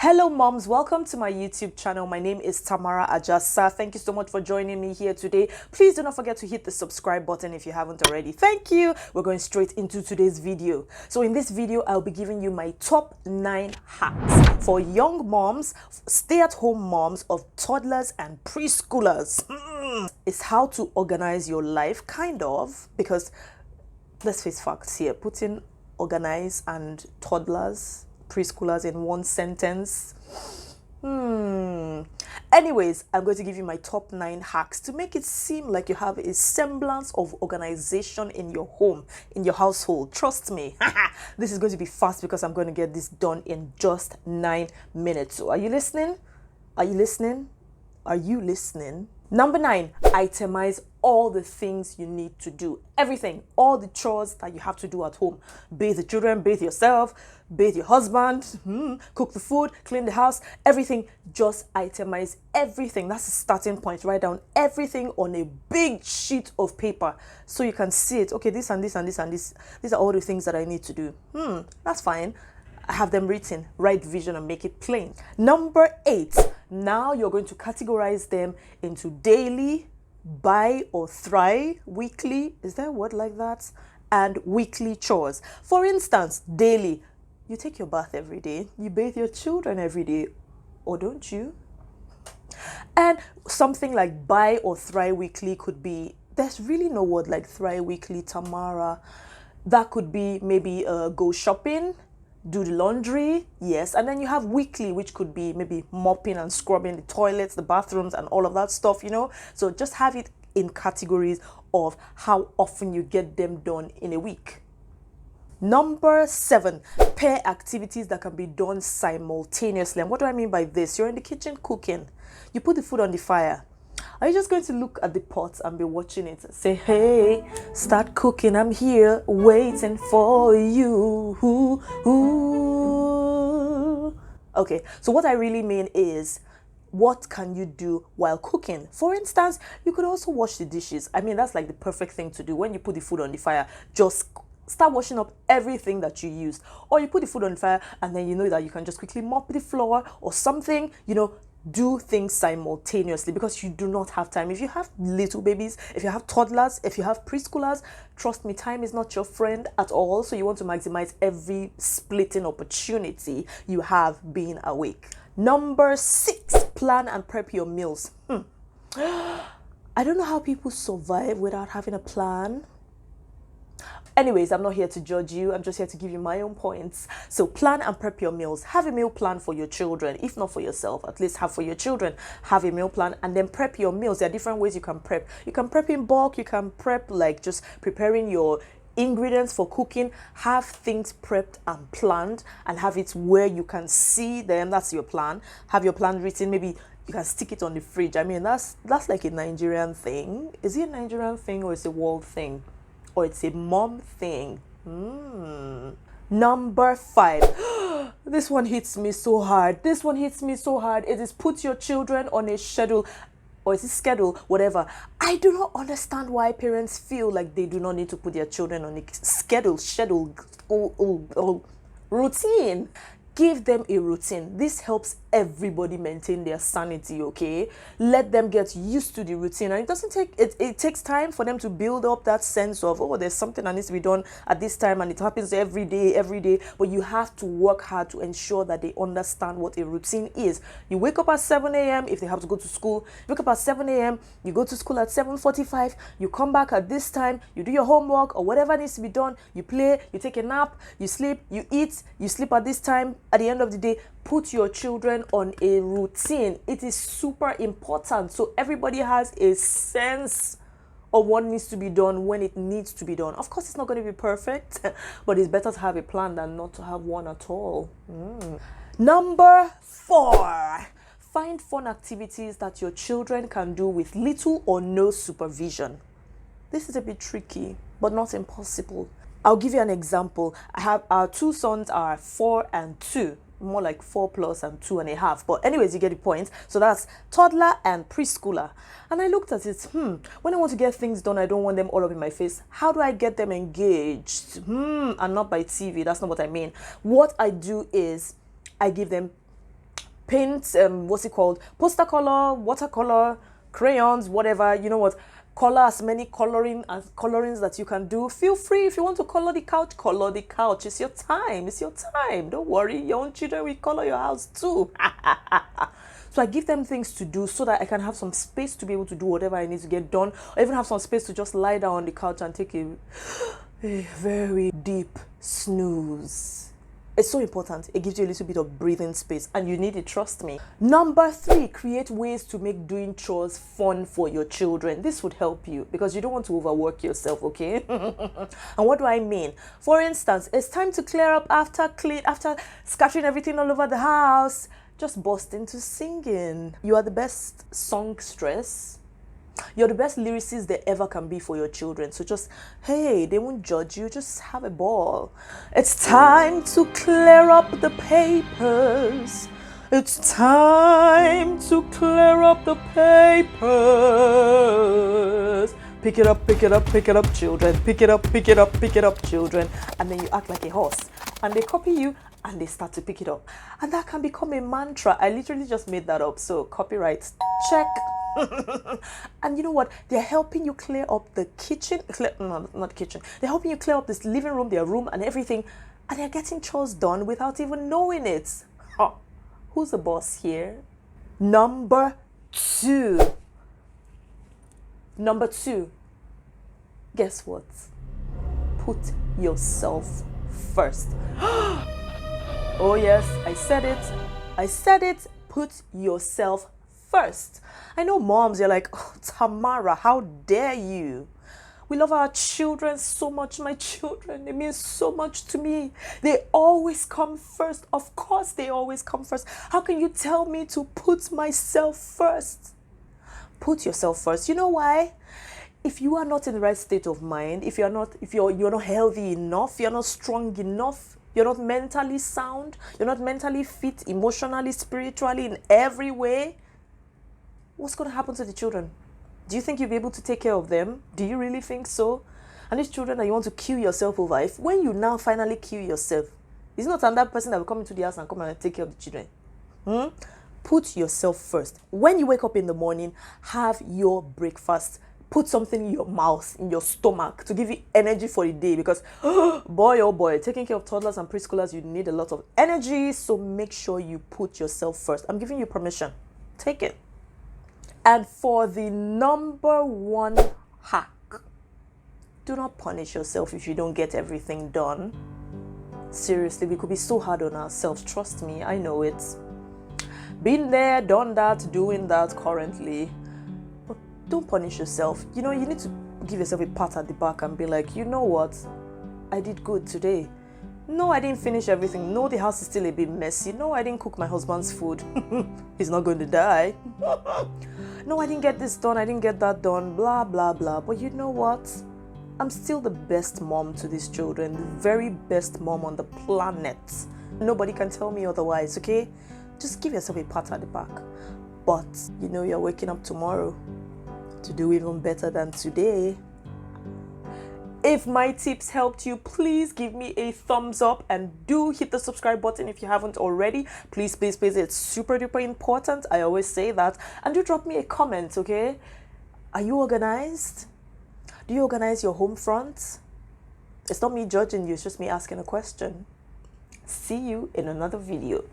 Hello moms, welcome to my YouTube channel. My name is Tamara Ajasa. Thank you so much for joining me here today. Please do not forget to hit the subscribe button if you haven't already. Thank you. We're going straight into today's video. So in this video, I'll be giving you my top 9 hacks for young moms, stay-at-home moms of toddlers and preschoolers. It's how to organize your life, kind of, because let's face facts here. Putting organize and toddlers, preschoolers in one sentence. Anyways, I'm going to give you my top 9 hacks to make it seem like you have a semblance of organization in your home, in your household. Trust me, this is going to be fast because I'm going to get this done in just 9 minutes. So are you listening? Are you listening? Are you listening? Number 9, itemize all the things you need to do. Everything, all the chores that you have to do at home. Bathe the children, bathe yourself, bathe your husband, cook the food, clean the house, everything. Just itemize everything. That's the starting point. Write down everything on a big sheet of paper so you can see it. Okay, this and this and this and this. These are all the things that I need to do. That's fine. I have them written. Write vision and make it plain. Number 8. Now you're going to categorize them into daily, bi or thrive, weekly, is there a word like that? And weekly chores. For instance, daily, you take your bath every day, you bathe your children every day, or don't you? And something like bi or thrive weekly could be, there's really no word like thrive weekly, Tamara. That could be maybe go shopping, do the laundry, yes, and then you have weekly, which could be maybe mopping and scrubbing the toilets, the bathrooms, and all of that stuff, you know. So just have it in categories of how often you get them done in a week. Number 7, pair activities that can be done simultaneously. And what do I mean by this? You're in the kitchen cooking, you put the food on the fire. Are you just going to look at the pot and be watching it? Say, hey, start cooking. I'm here waiting for you. Okay, so what I really mean is, what can you do while cooking? For instance, you could also wash the dishes. I mean, that's like the perfect thing to do. When you put the food on the fire, just start washing up everything that you used. Or you put the food on the fire and then you know that you can just quickly mop the floor or something, you know. Do things simultaneously because you do not have time. If you have little babies, if you have toddlers, if you have preschoolers, trust me, time is not your friend at all. So you want to maximize every splitting opportunity you have being awake. Number 6, plan and prep your meals. I don't know how people survive without having a plan. Anyways, I'm not here to judge you. I'm just here to give you my own points. So plan and prep your meals. Have a meal plan for your children. If not for yourself, at least have for your children. Have a meal plan and then prep your meals. There are different ways you can prep. You can prep in bulk. You can prep like just preparing your ingredients for cooking. Have things prepped and planned and have it where you can see them. That's your plan. Have your plan written. Maybe you can stick it on the fridge. I mean, that's like a Nigerian thing. Is it a Nigerian thing or is it a world thing? Or it's a mom thing. Number 5. This one hits me so hard. This one hits me so hard. It is put your children on a schedule. Or is it schedule? Whatever. I do not understand why parents feel like they do not need to put their children on a schedule, routine. Give them a routine. This helps everybody maintain their sanity, okay? Let them get used to the routine. And it doesn't take, it takes time for them to build up that sense of, oh, there's something that needs to be done at this time and it happens every day. But you have to work hard to ensure that they understand what a routine is. You wake up at 7 a.m. if they have to go to school. You wake up at 7 a.m. You go to school at 7:45. You come back at this time. You do your homework or whatever needs to be done. You play, you take a nap, you sleep, you eat, you sleep at this time. At the end of the day, put your children on a routine. It is super important. So everybody has a sense of what needs to be done when it needs to be done. Of course, it's not going to be perfect, but it's better to have a plan than not to have one at all. Number 4. Find fun activities that your children can do with little or no supervision. This is a bit tricky, but not impossible. I'll give you an example. I have our 2 sons are 4 and 2. More like 4 plus and 2.5. But anyways, you get the point. So that's toddler and preschooler. And I looked at it. When I want to get things done, I don't want them all up in my face. How do I get them engaged? And not by TV. That's not what I mean. What I do is I give them paint, what's it called? Poster color, watercolor, crayons, whatever. You know what? Color as many colorings that you can do. Feel free. If you want to color the couch, color the couch. It's your time. It's your time. Don't worry. Your own children will color your house too. So I give them things to do so that I can have some space to be able to do whatever I need to get done, or even have some space to just lie down on the couch and take a very deep snooze. It's so important. It gives you a little bit of breathing space, and you need it, trust me. Number 3, create ways to make doing chores fun for your children. This would help you because you don't want to overwork yourself, okay? And what do I mean? For instance, it's time to clear up after scattering everything all over the house. Just burst into singing. You are the best songstress. You're the best lyricist there ever can be for your children. So just, hey, they won't judge you. Just have a ball. It's time to clear up the papers. It's time to clear up the papers. Pick it up, pick it up, pick it up, children. Pick it up, pick it up, pick it up, children. And then you act like a horse. And they copy you and they start to pick it up. And that can become a mantra. I literally just made that up. So copyright, check. And you know what? They're helping you clear up the kitchen. No, not kitchen. They're helping you clear up this living room, their room, and everything. And they're getting chores done without even knowing it. Huh. Who's the boss here? Number 2. Guess what? Put yourself first. Oh yes, I said it. Put yourself first. I know moms, you're like, oh, Tamara, how dare you? We love our children so much. My children, they mean so much to me. They always come first. Of course, they always come first. How can you tell me to put myself first? Put yourself first. You know why? If you are not in the right state of mind, if you're not healthy enough, you're not strong enough, you're not mentally sound, you're not mentally fit, emotionally, spiritually, in every way, what's going to happen to the children? Do you think you'll be able to take care of them? Do you really think so? And these children that you want to kill yourself over, if when you now finally kill yourself, it's not another person that will come into the house and come and take care of the children. Put yourself first. When you wake up in the morning, have your breakfast. Put something in your mouth, in your stomach, to give you energy for the day. Because, boy, oh boy, taking care of toddlers and preschoolers, you need a lot of energy. So make sure you put yourself first. I'm giving you permission. Take it. And for the number 1 hack, do not punish yourself if you don't get everything done. Seriously, we could be so hard on ourselves. Trust me, I know it. Been there, done that, doing that currently. But don't punish yourself. You know, you need to give yourself a pat at the back and be like, you know what? I did good today. No, I didn't finish everything. No, the house is still a bit messy. No, I didn't cook my husband's food. He's not going to die. No, I didn't get this done. I didn't get that done. Blah, blah, blah. But you know what? I'm still the best mom to these children. The very best mom on the planet. Nobody can tell me otherwise, okay? Just give yourself a pat at the back. But you know you're waking up tomorrow to do even better than today. If my tips helped you, please give me a thumbs up and do hit the subscribe button if you haven't already. Please, please, please. It's super duper important. I always say that. And do drop me a comment, okay? Are you organized? Do you organize your home front? It's not me judging you. It's just me asking a question. See you in another video.